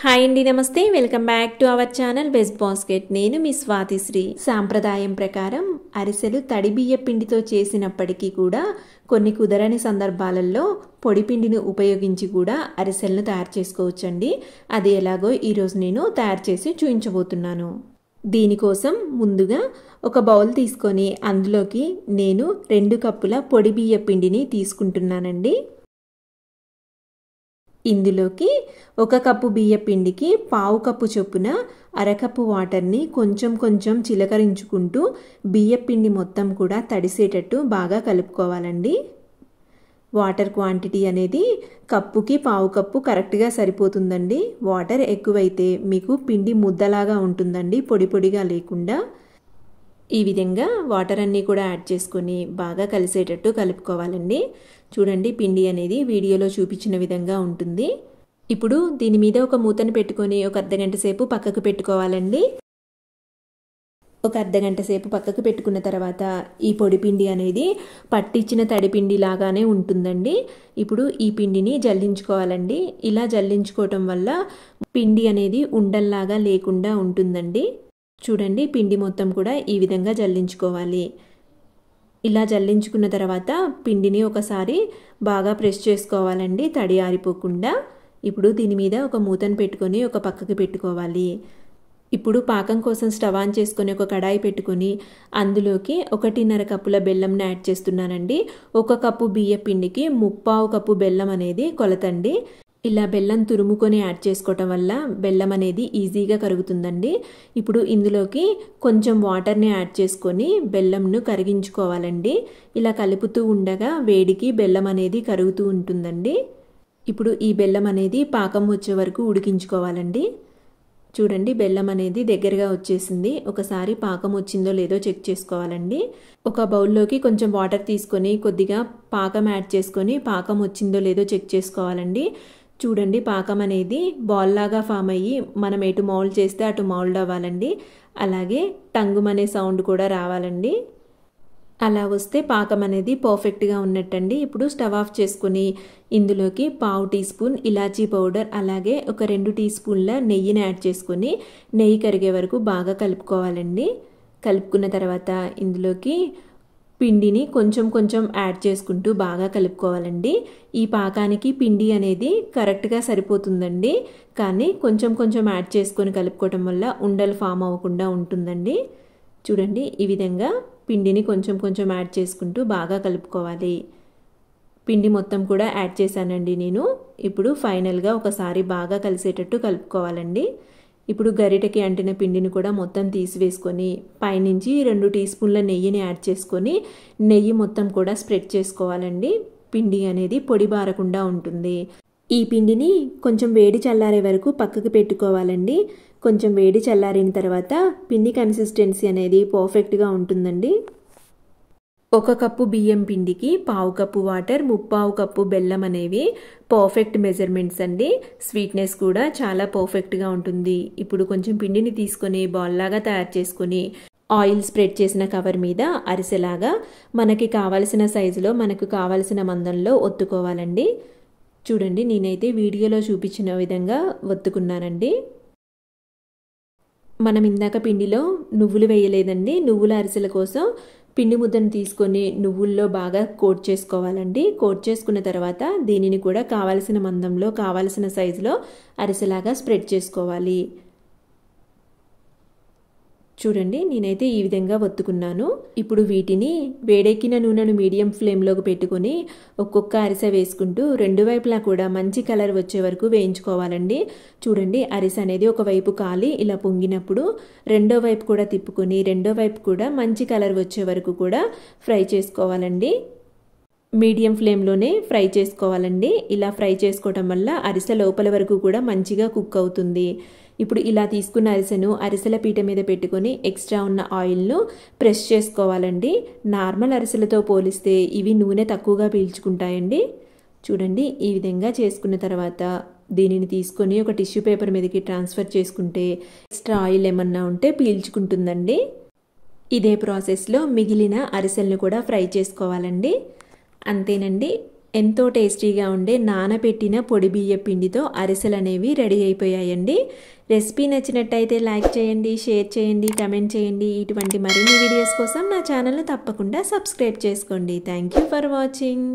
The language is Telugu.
హాయ్ అండి, నమస్తే. Welcome back to our channel best basket. నేను మీ స్వాతిశ్రీ. సాంప్రదాయం ప్రకారం అరిసెలు తడి బియ్య పిండితో చేసినప్పటికీ కూడా కొన్ని కుదరని సందర్భాలలో పొడి పిండిని ఉపయోగించి కూడా అరిసెలను తయారు చేసుకోవచ్చండి. అది ఎలాగో ఈరోజు నేను తయారు చేసి చూపించబోతున్నాను. దీనికోసం ముందుగా ఒక బౌల్ తీసుకొని అందులోకి నేను 2 కప్పుల పొడి బియ్య పిండిని తీసుకుంటున్నానండి. ఇందులోకి 1 కప్పు బియ్య పిండికి 1/2 కప్పు చొప్పున అరకప్పు వాటర్ని కొంచెం చిలకరించుకుంటూ బియ్య పిండి మొత్తం కూడా తడిసేటట్టు బాగా కలుపుకోవాలండి. వాటర్ క్వాంటిటీ అనేది కప్పుకి 1/2 కప్పు కరెక్ట్గా సరిపోతుందండి. వాటర్ ఎక్కువైతే మీకు పిండి ముద్దలాగా ఉంటుందండి, పొడి పొడిగా లేకుండా. ఈ విధంగా వాటర్ అన్నీ కూడా యాడ్ చేసుకొని బాగా కలిసేటట్టు కలుపుకోవాలండి. చూడండి, పిండి అనేది వీడియోలో చూపించిన విధంగా ఉంటుంది. ఇప్పుడు దీని మీద ఒక మూతను పెట్టుకొని ఒక అర్ధగంట సేపు పక్కకు పెట్టుకోవాలండి. ఒక అర్ధగంట సేపు పక్కకు పెట్టుకున్న తర్వాత ఈ పొడి పిండి అనేది పట్టించిన తడి పిండి లాగానే ఉంటుందండి. ఇప్పుడు ఈ పిండిని జల్లించుకోవాలండి. ఇలా జల్లించుకోవటం వల్ల పిండి అనేది ఉండల్లాగా లేకుండా ఉంటుందండి. చూడండి, పిండి మొత్తం కూడా ఈ విధంగా జల్లించుకోవాలి. ఇలా జల్లించుకున్న తర్వాత పిండిని ఒకసారి బాగా ప్రెస్ చేసుకోవాలండి, తడి ఆరిపోకుండా. ఇప్పుడు దీని మీద ఒక మూతను పెట్టుకొని ఒక పక్కకు పెట్టుకోవాలి. ఇప్పుడు పాకం కోసం స్టవ్ ఆన్ చేసుకొని ఒక కడాయి పెట్టుకొని అందులోకి 1.5 కప్పుల బెల్లంని యాడ్ చేస్తున్నానండి. 1 కప్పు బియ్య పిండికి 3/4 కప్పు బెల్లం అనేది కొలతండి. ఇలా బెల్లం తురుముకొని యాడ్ చేసుకోవటం వల్ల బెల్లం అనేది ఈజీగా కరుగుతుందండి. ఇప్పుడు ఇందులోకి కొంచెం వాటర్ని యాడ్ చేసుకొని బెల్లంను కరిగించుకోవాలండి. ఇలా కలుపుతూ ఉండగా వేడికి బెల్లం అనేది కరుగుతూ ఉంటుందండి. ఇప్పుడు ఈ బెల్లం అనేది పాకం వచ్చే వరకు ఉడికించుకోవాలండి. చూడండి, బెల్లం అనేది దగ్గరగా వచ్చేసింది. ఒకసారి పాకం వచ్చిందో లేదో చెక్ చేసుకోవాలండి. ఒక బౌల్లోకి కొంచెం వాటర్ తీసుకొని కొద్దిగా పాకం యాడ్ చేసుకొని పాకం వచ్చిందో లేదో చెక్ చేసుకోవాలండి. చూడండి, పాకం అనేది బాల్ లాగా ఫామ్ అయ్యి మనం ఎటు మౌల్డ్ చేస్తే అటు మౌల్డ్ అవ్వాలండి. అలాగే టంగుమనే సౌండ్ కూడా రావాలండి. అలా వస్తే పాకం అనేది పర్ఫెక్ట్గా ఉన్నట్టండి. ఇప్పుడు స్టవ్ ఆఫ్ చేసుకుని ఇందులోకి 1/2 టీ స్పూన్ ఇలాచీ పౌడర్ అలాగే ఒక 2 టీ స్పూన్ల నెయ్యిని యాడ్ చేసుకొని నెయ్యి కరిగే వరకు బాగా కలుపుకోవాలండి. కలుపుకున్న తర్వాత ఇందులోకి పిండిని కొంచెం యాడ్ చేసుకుంటూ బాగా కలుపుకోవాలండి. ఈ పాకానికి పిండి అనేది కరెక్ట్గా సరిపోతుందండి. కానీ కొంచెం యాడ్ చేసుకొని కలుపుకోవటం వల్ల ఉండలు ఫామ్ అవ్వకుండా ఉంటుందండి. చూడండి, ఈ విధంగా పిండిని కొంచెం యాడ్ చేసుకుంటూ బాగా కలుపుకోవాలి. పిండి మొత్తం కూడా యాడ్ చేశానండి నేను. ఇప్పుడు ఫైనల్గా ఒకసారి బాగా కలిసేటట్టు కలుపుకోవాలండి. ఇప్పుడు గరిటెకి అంటిన పిండిని కూడా మొత్తం తీసివేసుకొని పైనుంచి 2 టీ స్పూన్ల నెయ్యిని యాడ్ చేసుకొని నెయ్యి మొత్తం కూడా స్ప్రెడ్ చేసుకోవాలండి. పిండి అనేది పొడి బారకుండా ఉంటుంది. ఈ పిండిని కొంచెం వేడి చల్లారే వరకు పక్కకు పెట్టుకోవాలండి. కొంచెం వేడి చల్లారిన తర్వాత పిండి కన్సిస్టెన్సీ అనేది పర్ఫెక్ట్గా ఉంటుందండి. 1 కప్పు బియ్యం పిండికి 1/2 కప్పు వాటర్ 3/4 కప్పు బెల్లం అనేవి పర్ఫెక్ట్ మెజర్మెంట్స్ అండి. స్వీట్నెస్ కూడా చాలా పర్ఫెక్ట్గా ఉంటుంది. ఇప్పుడు కొంచెం పిండిని తీసుకొని బాల్ లాగా తయారు చేసుకొని ఆయిల్ స్ప్రెడ్ చేసిన కవర్ మీద అరిసెలాగా మనకి కావలసిన సైజులో మనకు కావలసిన మందంలో ఒత్తుకోవాలండి. చూడండి, నేనైతే వీడియోలో చూపించిన విధంగా ఒత్తుకున్నానండి. మనం ఇందాక పిండిలో నువ్వులు వేయలేదండి. నువ్వుల అరిసెల కోసం పిండి ముద్దను తీసుకొని నువ్వుల్లో బాగా కోట్ చేసుకోవాలండి. కోట్ చేసుకున్న తర్వాత దీనిని కూడా కావలసిన మందంలో కావలసిన సైజులో అరిసెలాగా స్ప్రెడ్ చేసుకోవాలి. చూడండి, నేనైతే ఈ విధంగా ఒత్తుకున్నాను. ఇప్పుడు వీటిని వేడెక్కిన నూనెను మీడియం ఫ్లేమ్లోకి పెట్టుకొని ఒక్కొక్క అరిసె వేసుకుంటూ 2 వైపులా కూడా మంచి కలర్ వచ్చే వరకు వేయించుకోవాలండి. చూడండి, అరిసె అనేది ఒకవైపు కాలి ఇలా పొంగినప్పుడు రెండో వైపు కూడా తిప్పుకొని రెండో వైపు కూడా మంచి కలర్ వచ్చే వరకు కూడా ఫ్రై చేసుకోవాలండి. మీడియం ఫ్లేమ్లోనే ఫ్రై చేసుకోవాలండి. ఇలా ఫ్రై చేసుకోవటం వల్ల అరిసె లోపల వరకు కూడా మంచిగా కుక్ అవుతుంది. ఇప్పుడు ఇలా తీసుకున్న అరిసెను అరిసెల పీట మీద పెట్టుకొని ఎక్స్ట్రా ఉన్న ఆయిల్ను ప్రెస్ చేసుకోవాలండి. నార్మల్ అరిసెలతో పోలిస్తే ఇవి నూనె తక్కువగా పీల్చుకుంటాయండి. చూడండి, ఈ విధంగా చేసుకున్న తర్వాత దీనిని తీసుకొని ఒక టిష్యూ పేపర్ మీదకి ట్రాన్స్ఫర్ చేసుకుంటే ఎక్స్ట్రా ఆయిల్ ఏమన్నా ఉంటే పీల్చుకుంటుందండి. ఇదే ప్రాసెస్లో మిగిలిన అరిసెలను కూడా ఫ్రై చేసుకోవాలండి. అంతేనండి, ఎంతో టేస్టీగా ఉండే నానబెట్టిన పొడి బియ్య పిండితో అరిసెలు అనేవి రెడీ అయిపోయాయండి. రెసిపీ నచ్చినట్టయితే లైక్ చేయండి, షేర్ చేయండి, కమెంట్ చేయండి. ఇటువంటి మరిన్ని వీడియోస్ కోసం నా ఛానల్ను తప్పకుండా సబ్స్క్రైబ్ చేసుకోండి. Thank you for watching.